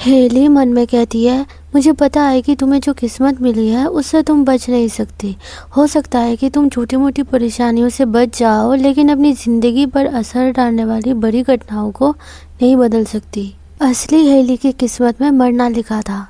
Heli मन में कहती है, मुझे पता है कि तुम्हें जो किस्मत मिली है उससे तुम बच नहीं सकती। हो सकता है कि तुम छोटी मोटी परेशानियों से बच जाओ, लेकिन अपनी ज़िंदगी पर असर डालने वाली बड़ी घटनाओं को नहीं बदल सकती। असली हेली की किस्मत में मरना लिखा था,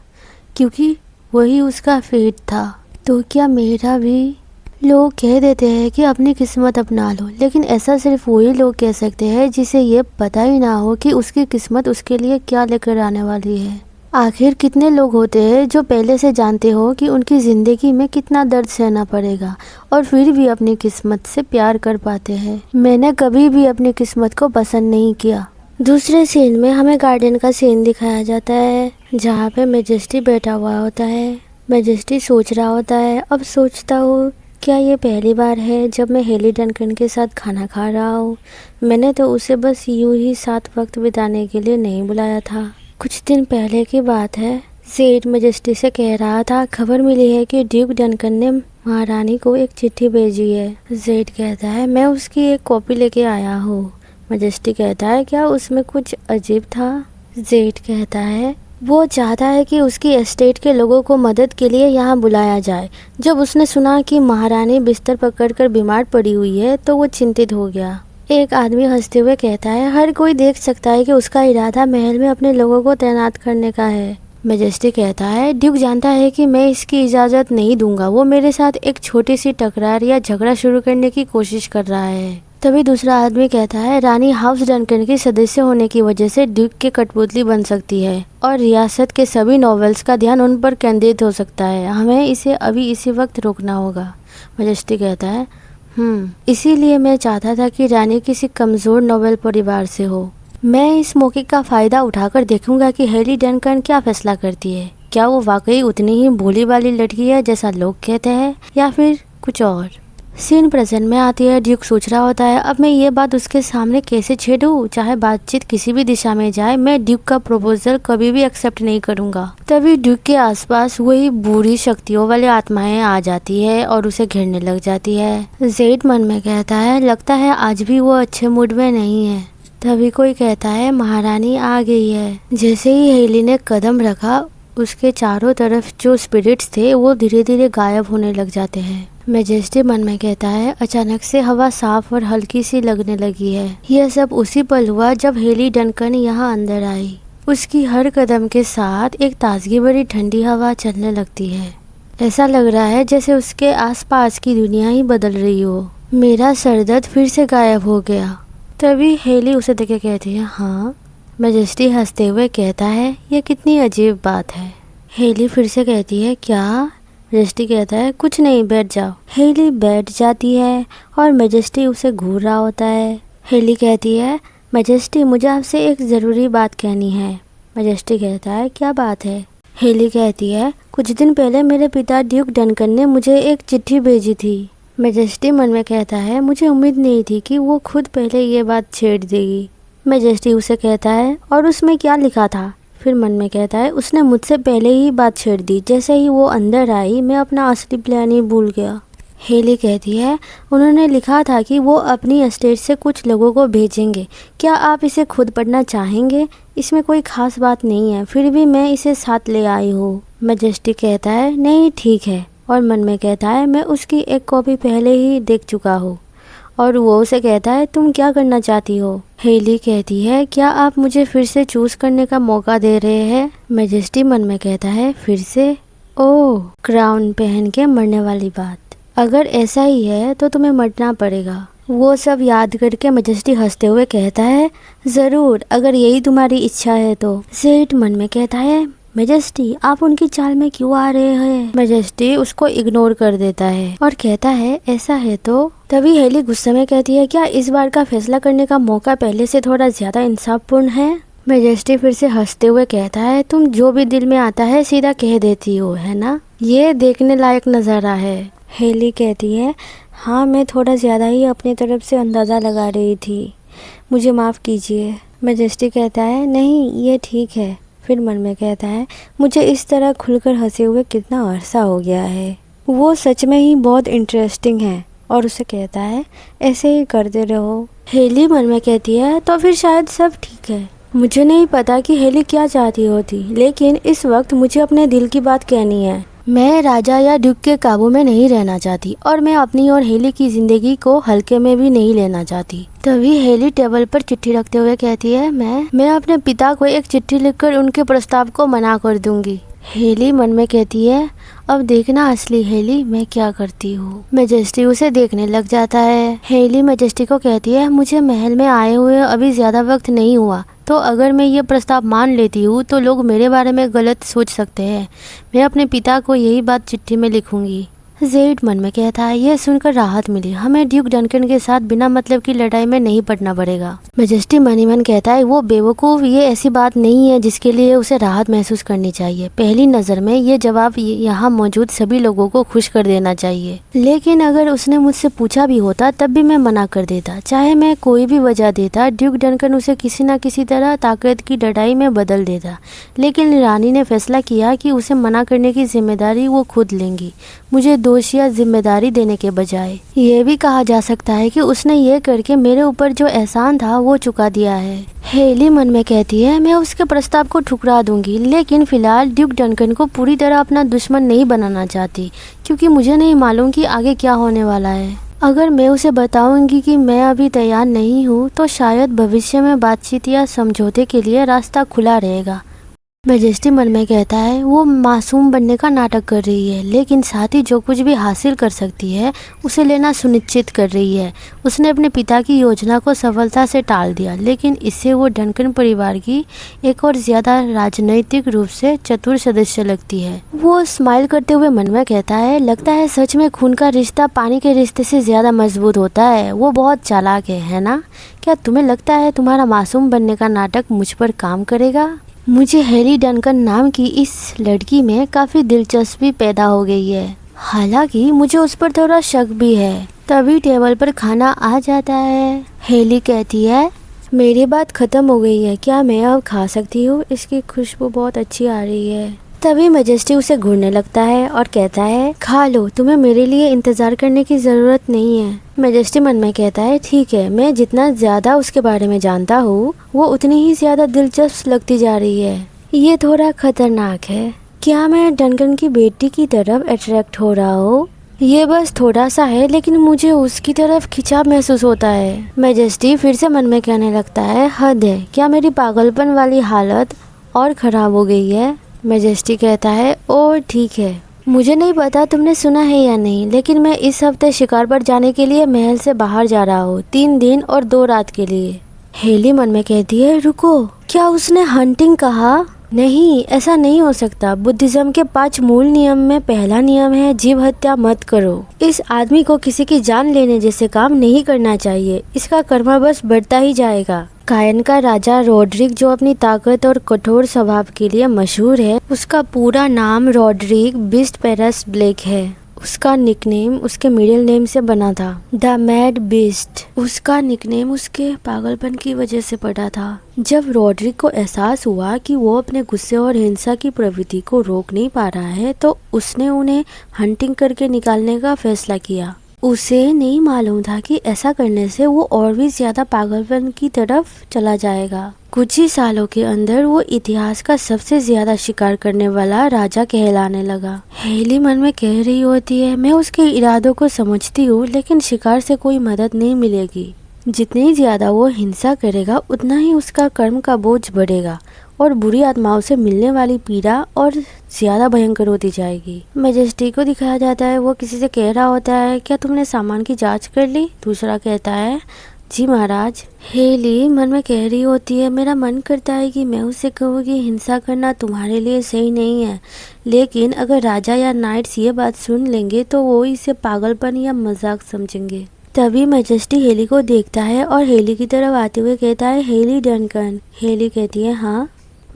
क्योंकि वही उसका फेट था। तो क्या मेरा भी? लोग कह देते हैं कि अपनी किस्मत अपना लो, लेकिन ऐसा सिर्फ वही लोग कह सकते हैं जिसे ये पता ही ना हो कि उसकी किस्मत उसके लिए क्या लेकर आने वाली है। आखिर कितने लोग होते हैं जो पहले से जानते हो कि उनकी ज़िंदगी में कितना दर्द सहना पड़ेगा, और फिर भी अपनी किस्मत से प्यार कर पाते हैं। मैंने कभी भी अपनी किस्मत को पसंद नहीं किया। दूसरे सीन में हमें गार्डन का सीन दिखाया जाता है, जहाँ पे मैजेस्टी बैठा हुआ होता है। मैजेस्टी सोच रहा होता है, अब सोचता हूँ क्या ये पहली बार है जब मैं हेली डनकन के साथ खाना खा रहा हूँ। मैंने तो उसे बस यूं ही साथ वक्त बिताने के लिए नहीं बुलाया था। कुछ दिन पहले की बात है, जेड मैजेस्टी से कह रहा था, खबर मिली है कि ड्यूक डनकन ने महारानी को एक चिट्ठी भेजी है। जेड कहता है, मैं उसकी एक कॉपी लेके आया हूँ। मैजेस्टी कहता है, क्या उसमें कुछ अजीब था? जेड कहता है, वो चाहता है कि उसकी एस्टेट के लोगों को मदद के लिए यहाँ बुलाया जाए। जब उसने सुना कि महारानी बिस्तर पकड़कर बीमार पड़ी हुई है तो वो चिंतित हो गया। एक आदमी हंसते हुए कहता है, हर कोई देख सकता है कि उसका इरादा महल में अपने लोगों को तैनात करने का है। मैजेस्टी कहता है, ड्यूक जानता है कि मैं इसकी इजाज़त नहीं दूंगा। वो मेरे साथ एक छोटी सी टकरार या झगड़ा शुरू करने की कोशिश कर रहा है। तभी दूसरा आदमी कहता है, रानी हाउस डनकन की सदस्य होने की वजह से ड्यूक की कठपुतली बन सकती है और रियासत के सभी नॉवेल्स का ध्यान उन पर केंद्रित हो सकता है। हमें इसे अभी इसी वक्त रोकना होगा। मैजेस्टी कहता है, इसीलिए मैं चाहता था कि रानी किसी कमज़ोर नोबेल परिवार से हो। मैं इस मौके का फ़ायदा उठाकर देखूंगा कि हेली डनकन क्या फैसला करती है। क्या वो वाकई उतनी ही भोली वाली लड़की है जैसा लोग कहते हैं, या फिर कुछ और? सीन प्रेजेंट में आती है। ड्यूक सोच रहा होता है, अब मैं ये बात उसके सामने कैसे छेड़ूं? चाहे बातचीत किसी भी दिशा में जाए, मैं ड्यूक का प्रपोजल कभी भी एक्सेप्ट नहीं करूंगा। तभी ड्यूक के आसपास वही बुरी शक्तियों वाली आत्माएं आ जाती है और उसे घेरने लग जाती है। जेड मन में कहता है, लगता है आज भी वो अच्छे मूड में नहीं है। तभी कोई कहता है, महारानी आ गई है। जैसे ही हेली ने कदम रखा, उसके चारों तरफ जो स्पिरिट्स थे वो धीरे धीरे गायब होने लग जाते हैं। मैजेस्टी मन में कहता है, अचानक से हवा साफ और हल्की सी लगने लगी है। यह सब उसी पल हुआ जब हेली डनकन यहाँ अंदर आई। उसकी हर कदम के साथ एक ताजगी भरी ठंडी हवा चलने लगती है। ऐसा लग रहा है जैसे उसके आसपास की दुनिया ही बदल रही हो। मेरा सरदर्द फिर से गायब हो गया। तभी हेली उसे देखे कहती है, हाँ। मैजेस्टी हंसते हुए कहता है, यह कितनी अजीब बात है। हेली फिर से कहती है, क्या? मैजेस्टी कहता है, कुछ नहीं, बैठ जाओ। हेली बैठ जाती है और मैजेस्टी उसे घूर रहा होता है। हेली कहती है, मैजेस्टी मुझे आपसे एक ज़रूरी बात कहनी है। मैजेस्टी कहता है, क्या बात है? हेली कहती है, कुछ दिन पहले मेरे पिता ड्यूक डनकन ने मुझे एक चिट्ठी भेजी थी। मैजेस्टी मन में कहता है, मुझे उम्मीद नहीं थी कि वो खुद पहले ये बात छेड़ देगी। मैजेस्टी उसे कहता है, और उसमें क्या लिखा था? फिर मन में कहता है, उसने मुझसे पहले ही बात छेड़ दी। जैसे ही वो अंदर आई, मैं अपना असली प्लान ही भूल गया। हेली कहती है, उन्होंने लिखा था कि वो अपनी एस्टेट से कुछ लोगों को भेजेंगे। क्या आप इसे खुद पढ़ना चाहेंगे? इसमें कोई खास बात नहीं है, फिर भी मैं इसे साथ ले आई हूँ। मैजेस्टी कहता है, नहीं ठीक है, और मन में कहता है, मैं उसकी एक कॉपी पहले ही देख चुका हूँ। और वो उसे कहता है, तुम क्या करना चाहती हो? हेली कहती है, क्या आप मुझे फिर से चूज करने का मौका दे रहे हैं? मैजेस्टी मन में कहता है, फिर से? ओह, क्राउन पहन के मरने वाली बात। अगर ऐसा ही है तो तुम्हें मरना पड़ेगा। वो सब याद करके मैजेस्टी हंसते हुए कहता है, जरूर, अगर यही तुम्हारी इच्छा है तो। जेड मन में कहता है, मैजेस्टी आप उनकी चाल में क्यों आ रहे हैं? मैजेस्टी उसको इग्नोर कर देता है और कहता है, ऐसा है तो। तभी हेली गुस्से में कहती है, क्या इस बार का फैसला करने का मौका पहले से थोड़ा ज्यादा इंसाफपूर्ण है? मैजेस्टी फिर से हंसते हुए कहता है, तुम जो भी दिल में आता है सीधा कह देती हो, है ना? ये देखने लायक नजारा है। हेली कहती है, हाँ, मैं थोड़ा ज्यादा ही अपनी तरफ से अंदाजा लगा रही थी, मुझे माफ कीजिए। मैजेस्टी कहता है, नहीं, ये ठीक है। फिर मन में कहता है, मुझे इस तरह खुलकर हंसे हुए कितना अरसा हो गया है। वो सच में ही बहुत इंटरेस्टिंग है। और उसे कहता है, ऐसे ही करते रहो। हेली मन में कहती है, तो फिर शायद सब ठीक है। मुझे नहीं पता कि हेली क्या चाहती होती, लेकिन इस वक्त मुझे अपने दिल की बात कहनी है। मैं राजा या ड्यूक के काबू में नहीं रहना चाहती और मैं अपनी और हेली की जिंदगी को हल्के में भी नहीं लेना चाहती। तभी हेली टेबल पर चिट्ठी रखते हुए कहती है, मैं अपने पिता को एक चिट्ठी लिखकर उनके प्रस्ताव को मना कर दूंगी। हेली मन में कहती है, अब देखना असली हेली मैं क्या करती हूँ। मैजेस्टी उसे देखने लग जाता है। हेली मैजेस्टी को कहती है, मुझे महल में आए हुए अभी ज्यादा वक्त नहीं हुआ, तो अगर मैं ये प्रस्ताव मान लेती हूँ तो लोग मेरे बारे में गलत सोच सकते हैं। मैं अपने पिता को यही बात चिट्ठी में लिखूंगी। जेड मन में कहता है, यह सुनकर राहत मिली, हमें ड्यूक डनकन के साथ बिना मतलब की लड़ाई में नहीं पड़ना पड़ेगा। मैजेस्टी मन ही मन कहता है, वो बेवकूफ़, ये ऐसी बात नहीं है जिसके लिए उसे राहत महसूस करनी चाहिए। पहली नज़र में ये जवाब यहाँ मौजूद सभी लोगों को खुश कर देना चाहिए। लेकिन अगर उसने मुझसे पूछा भी होता तब भी मैं मना कर देता, चाहे मैं कोई भी वजह देता। ड्यूक डनकन उसे किसी न किसी तरह ताकत की लड़ाई में बदल देता। लेकिन रानी ने फैसला किया कि उसे मना करने की जिम्मेदारी वो खुद लेंगी, मुझे दोष या जिम्मेदारी देने के बजाय। ये भी कहा जा सकता है कि उसने ये करके मेरे ऊपर जो एहसान था वो चुका दिया है। हेली मन में कहती है, मैं उसके प्रस्ताव को ठुकरा दूंगी, लेकिन फिलहाल ड्यूक डनकन को पूरी तरह अपना दुश्मन नहीं बनाना चाहती, क्योंकि मुझे नहीं मालूम कि आगे क्या होने वाला है। अगर मैं उसे बताऊंगी कि मैं अभी तैयार नहीं हूँ तो शायद भविष्य में बातचीत या समझौते के लिए रास्ता खुला रहेगा। मैजेस्टी मन में कहता है, वो मासूम बनने का नाटक कर रही है, लेकिन साथ ही जो कुछ भी हासिल कर सकती है उसे लेना सुनिश्चित कर रही है। उसने अपने पिता की योजना को सफलता से टाल दिया, लेकिन इससे वो डनकन परिवार की एक और ज़्यादा राजनैतिक रूप से चतुर सदस्य लगती है। वो स्माइल करते हुए मन में कहता है, लगता है सच में खून का रिश्ता पानी के रिश्ते से ज़्यादा मजबूत होता है। वो बहुत चालाक है ना? क्या तुम्हें लगता है तुम्हारा मासूम बनने का नाटक मुझ पर काम करेगा? मुझे हेली डनकन नाम की इस लड़की में काफ़ी दिलचस्पी पैदा हो गई है, हालांकि मुझे उस पर थोड़ा शक भी है। तभी टेबल पर खाना आ जाता है। हेली कहती है, मेरी बात ख़त्म हो गई है, क्या मैं अब खा सकती हूँ? इसकी खुशबू बहुत अच्छी आ रही है। तभी मैजेस्टी उसे घूरने लगता है और कहता है, खा लो, तुम्हें मेरे लिए इंतज़ार करने की ज़रूरत नहीं है। मैजेस्टी मन में कहता है, ठीक है, मैं जितना ज़्यादा उसके बारे में जानता हूँ वो उतनी ही ज़्यादा दिलचस्प लगती जा रही है। ये थोड़ा खतरनाक है। क्या मैं डनकन की बेटी की तरफ अट्रैक्ट हो रहा हूँ? ये बस थोड़ा सा है, लेकिन मुझे उसकी तरफ खिंचाव महसूस होता है। मैजेस्टी फिर से मन में कहने लगता है, हद है, क्या मेरी पागलपन वाली हालत और ख़राब हो गई है? मैजेस्टी कहता है, ओ ठीक है, मुझे नहीं पता तुमने सुना है या नहीं, लेकिन मैं इस हफ्ते शिकार पर जाने के लिए महल से बाहर जा रहा हूँ, 3 दिन और 2 रात के लिए। हेली मन में कहती है, रुको, क्या उसने हंटिंग कहा? नहीं, ऐसा नहीं हो सकता। बुद्धिज्म के 5 मूल नियम में पहला नियम है, जीव हत्या मत करो। इस आदमी को किसी की जान लेने जैसे काम नहीं करना चाहिए, इसका कर्म बस बढ़ता ही जाएगा। कायन का राजा रॉड्रिक, जो अपनी ताकत और कठोर स्वभाव के लिए मशहूर है, उसका पूरा नाम रॉड्रिक बिस्ट पेरस ब्लेक है। उसका निकनेम उसके मिडिल नेम से बना था, द मैड बीस्ट। उसका निकनेम उसके पागलपन की वजह से पड़ा था। जब रॉड्रिक को एहसास हुआ कि वो अपने गुस्से और हिंसा की प्रवृत्ति को रोक नहीं पा रहा है, तो उसने उन्हें हंटिंग करके निकालने का फैसला किया। उसे नहीं मालूम था कि ऐसा करने से वो और भी ज्यादा पागलपन की तरफ चला जाएगा। कुछ ही सालों के अंदर वो इतिहास का सबसे ज्यादा शिकार करने वाला राजा कहलाने लगा। हेली मन में कह रही होती है, मैं उसके इरादों को समझती हूँ, लेकिन शिकार से कोई मदद नहीं मिलेगी। जितनी ज्यादा वो हिंसा करेगा उतना ही उसका कर्म का बोझ बढ़ेगा और बुरी आत्माओं से मिलने वाली पीड़ा और ज्यादा भयंकर होती जाएगी। मैजेस्टी को दिखाया जाता है, वो किसी से कह रहा होता है, क्या तुमने सामान की जांच कर ली? दूसरा कहता है, जी महाराज। हेली मन में कह रही होती है, मेरा मन करता है कि मैं उससे कहूँ कि हिंसा करना तुम्हारे लिए सही नहीं है, लेकिन अगर राजा या नाइट्स ये बात सुन लेंगे तो वो इसे पागलपन या मजाक समझेंगे। तभी मैजेस्टी हेली को देखता है और हेली की तरफ आते हुए कहता है, हेली डनकन। हेली कहती है, हाँ।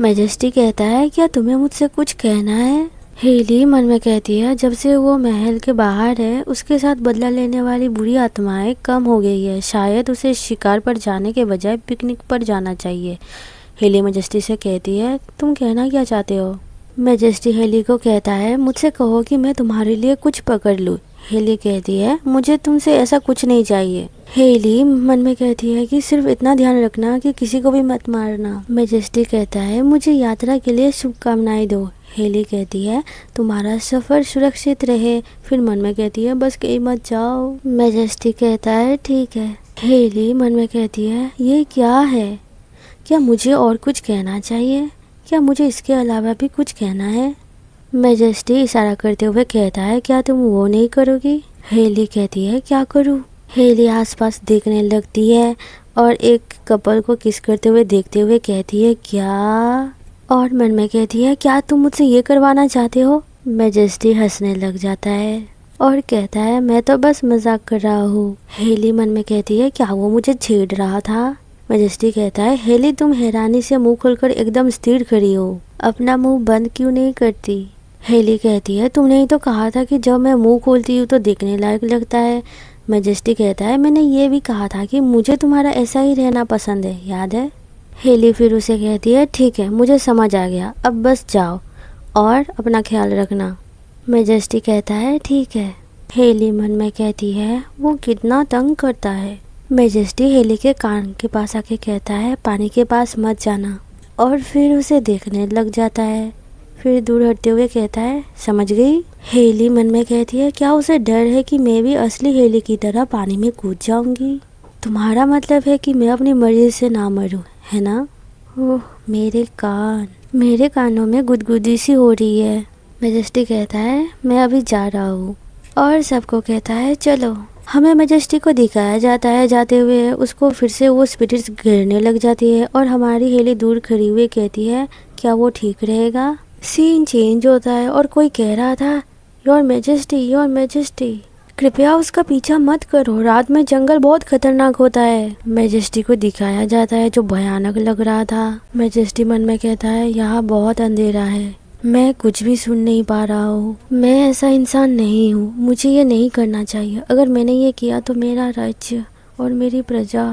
मैजेस्टी कहता है, क्या तुम्हें मुझसे कुछ कहना है? हेली मन में कहती है, जब से वो महल के बाहर है उसके साथ बदला लेने वाली बुरी आत्माएं कम हो गई है, शायद उसे शिकार पर जाने के बजाय पिकनिक पर जाना चाहिए। हेली मैजेस्टी से कहती है, तुम कहना क्या चाहते हो? मैजेस्टी हेली को कहता है, मुझसे कहो कि मैं तुम्हारे लिए कुछ पकड़ लूँ। हेली कहती है मुझे तुमसे ऐसा कुछ नहीं चाहिए। हेली मन में कहती है कि सिर्फ इतना ध्यान रखना कि किसी को भी मत मारना। मैजेस्टी कहता है मुझे यात्रा के लिए शुभकामनाएं दो। हेली कहती है तुम्हारा सफर सुरक्षित रहे। फिर मन में कहती है बस कहीं मत जाओ। मैजेस्टी कहता है ठीक है। हेली मन में कहती है ये क्या है, क्या मुझे और कुछ कहना चाहिए, क्या मुझे इसके अलावा भी कुछ कहना है। मैजेस्टी इशारा करते हुए कहता है क्या तुम वो नहीं करोगी। हेली कहती है क्या करूँ। हेली आसपास देखने लगती है और एक कपल को किस करते हुए देखते हुए कहती है क्या, और मन में कहती है क्या तुम मुझसे ये करवाना चाहते हो। मैजेस्टी हंसने लग जाता है और कहता है मैं तो बस मजाक कर रहा हूँ। हेली मन में कहती है क्या वो मुझे छेड़ रहा था। मैजेस्टी कहता है हेली तुम हैरानी से मुंह खोलकर एकदम स्थिर खड़ी हो, अपना मुंह बंद क्यों नहीं करती। हेली कहती है तुमने ही तो कहा था कि जब मैं मुंह खोलती हूँ तो देखने लायक लगता है। मैजेस्टी कहता है मैंने ये भी कहा था कि मुझे तुम्हारा ऐसा ही रहना पसंद है, याद है। हेली फिर उसे कहती है ठीक है मुझे समझ आ गया, अब बस जाओ और अपना ख्याल रखना। मैजेस्टी कहता है ठीक है। हेली मन में कहती है वो कितना तंग करता है। मैजेस्टी हेली के कान के पास आके कहता है पानी के पास मत जाना, और फिर उसे देखने लग जाता है। फिर दूर हटते हुए कहता है समझ गई। हेली मन में कहती है क्या उसे डर है कि मैं भी असली हेली की तरह पानी में कूद जाऊंगी। तुम्हारा मतलब है कि मैं अपनी मर्जी से ना मरूं, है ना। ओह मेरे कानों में गुदगुदी सी हो रही है। मैजेस्टी कहता है मैं अभी जा रहा हूँ, और सबको कहता है चलो। हमें मैजेस्टी को दिखाया जाता है जाते हुए, उसको फिर से वो स्पिरिट्स घेरने लग जाती है और हमारी हेली दूर खड़ी हुई कहती है क्या वो ठीक रहेगा। सीन चेंज होता है और कोई कह रहा था योर मैजेस्टी कृपया उसका पीछा मत करो, रात में जंगल बहुत खतरनाक होता है। मैजेस्टी को दिखाया जाता है जो भयानक लग रहा था। मैजेस्टी मन में कहता है यहाँ बहुत अंधेरा है, मैं कुछ भी सुन नहीं पा रहा हूँ, मैं ऐसा इंसान नहीं हूँ, मुझे ये नहीं करना चाहिए। अगर मैंने ये किया तो मेरा राज्य और मेरी प्रजा।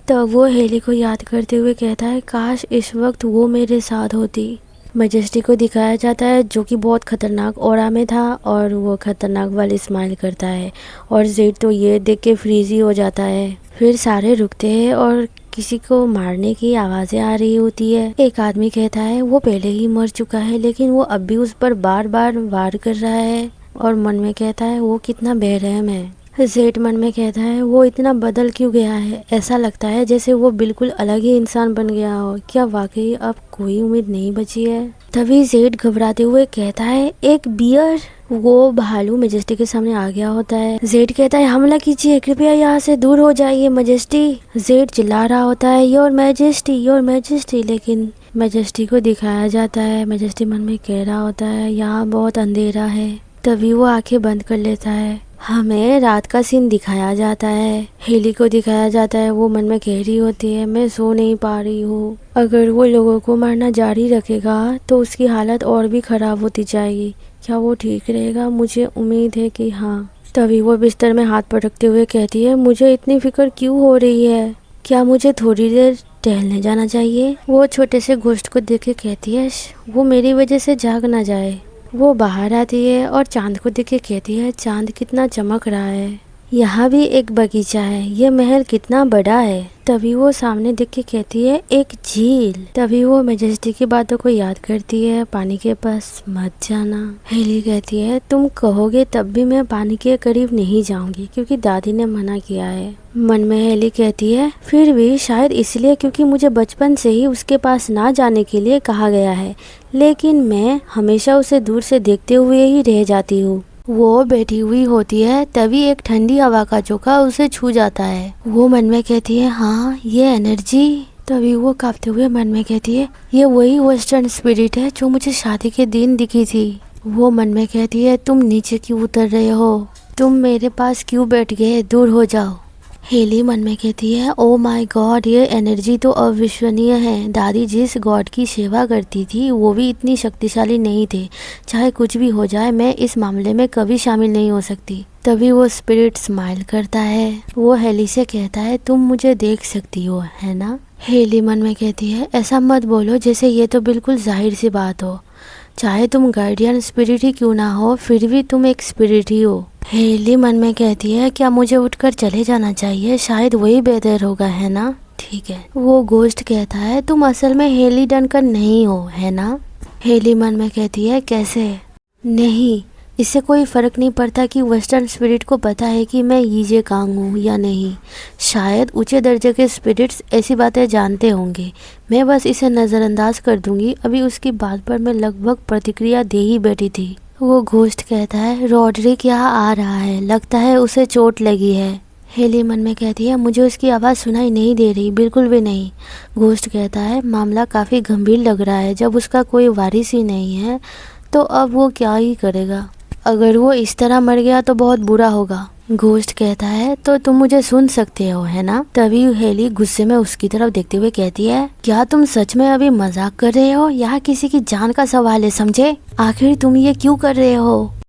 तब वो हेली को याद करते हुए कहता है काश इस वक्त वो मेरे साथ होती। मैजेस्टी को दिखाया जाता है जो कि बहुत खतरनाक ऑरा में था और वो खतरनाक वाली स्माइल करता है, और जेड तो ये देख के फ्रीज ही हो जाता है। फिर सारे रुकते हैं और किसी को मारने की आवाज़ें आ रही होती है। एक आदमी कहता है वो पहले ही मर चुका है लेकिन वो अब भी उस पर बार बार वार कर रहा है, और मन में कहता है वो कितना बेरहम है। जेड मन में कहता है वो इतना बदल क्यों गया है, ऐसा लगता है जैसे वो बिल्कुल अलग ही इंसान बन गया हो। क्या वाकई अब कोई उम्मीद नहीं बची है। तभी जेड घबराते हुए कहता है एक बियर। वो भालू मैजेस्टी के सामने आ गया होता है। जेड कहता है हमला कीजिए, कृपया यहाँ से दूर हो जाइए मैजेस्टी। जेड चिल्ला रहा होता है योर मैजेस्टी, लेकिन मैजेस्टी को दिखाया जाता है। मैजेस्टी मन में कह रहा होता है यहाँ बहुत अंधेरा है। तभी वो आंखें बंद कर लेता है। हमें रात का सीन दिखाया जाता है। हेली को दिखाया जाता है, वो मन में कह रही होती है मैं सो नहीं पा रही हूँ, अगर वो लोगों को मारना जारी रखेगा तो उसकी हालत और भी खराब होती जाएगी, क्या वो ठीक रहेगा। मुझे उम्मीद है कि हाँ। तभी वो बिस्तर में हाथ पटकते हुए कहती है मुझे इतनी फिक्र क्यों हो रही है, क्या मुझे थोड़ी देर टहलने जाना चाहिए। वो छोटे से घोस्ट को देख के कहती है वो मेरी वजह से जाग ना जाए। वो बाहर आती है और चांद को देख के कहती है चांद कितना चमक रहा है, यहाँ भी एक बगीचा है, ये महल कितना बड़ा है। तभी वो सामने देख के कहती है एक झील। तभी वो मैजेस्टी की बातों को याद करती है पानी के पास मत जाना। हेली कहती है तुम कहोगे तब भी मैं पानी के करीब नहीं जाऊंगी क्योंकि दादी ने मना किया है। मन में हेली कहती है फिर भी शायद इसलिए क्योंकि मुझे बचपन से ही उसके पास ना जाने के लिए कहा गया है, लेकिन मैं हमेशा उसे दूर से देखते हुए ही रह जाती हूँ। वो बैठी हुई होती है, तभी एक ठंडी हवा का झोंका उसे छू जाता है। वो मन में कहती है हाँ ये एनर्जी। तभी वो कांपते हुए मन में कहती है ये वही वेस्टर्न स्पिरिट है जो मुझे शादी के दिन दिखी थी। वो मन में कहती है तुम नीचे क्यों उतर रहे हो, तुम मेरे पास क्यों बैठ गए, दूर हो जाओ। हेली मन में कहती है ओ माय गॉड ये एनर्जी तो अविश्वसनीय है। दादी जिस गॉड की सेवा करती थी वो भी इतनी शक्तिशाली नहीं थे। चाहे कुछ भी हो जाए मैं इस मामले में कभी शामिल नहीं हो सकती। तभी वो स्पिरिट स्माइल करता है। वो हेली से कहता है तुम मुझे देख सकती हो है ना। हेली मन में कहती है ऐसा मत बोलो जैसे ये तो बिल्कुल जाहिर सी बात हो, चाहे तुम गार्डियन स्पिरिट ही क्यों ना हो फिर भी तुम एक स्पिरिट ही हो। हेली मन में कहती है क्या मुझे उठकर चले जाना चाहिए, शायद वही बेहतर होगा, है ना। ठीक है। वो घोस्ट कहता है तुम असल में हेली डनकन नहीं हो, है ना। हेली मन में कहती है कैसे। नहीं, इससे कोई फ़र्क नहीं पड़ता कि वेस्टर्न स्पिरिट को पता है कि मैं यीजे कांग हूँ या नहीं। शायद ऊंचे दर्जे के स्पिरिट्स ऐसी बातें जानते होंगे, मैं बस इसे नज़रअंदाज कर दूंगी। अभी उसकी बात पर मैं लगभग प्रतिक्रिया दे ही बैठी थी। वो घोस्ट कहता है रॉड्रिक यहाँ आ रहा है, लगता है उसे चोट लगी है। हेली मन में कहती है मुझे उसकी आवाज़ सुनाई नहीं दे रही, बिल्कुल भी नहीं। घोस्ट कहता है मामला काफ़ी गंभीर लग रहा है, जब उसका कोई वारिस ही नहीं है तो अब वो क्या ही करेगा। अगर वो इस तरह मर गया तो बहुत बुरा होगा। घोस्ट कहता है तो तुम मुझे सुन सकते हो, है ना। तभी हेली गुस्से में उसकी तरफ देखते हुए कहती है क्या तुम सच में अभी मजाक कर रहे हो, यहाँ किसी की जान का सवाल है, समझे। आखिर तुम ये क्यों कर रहे हो।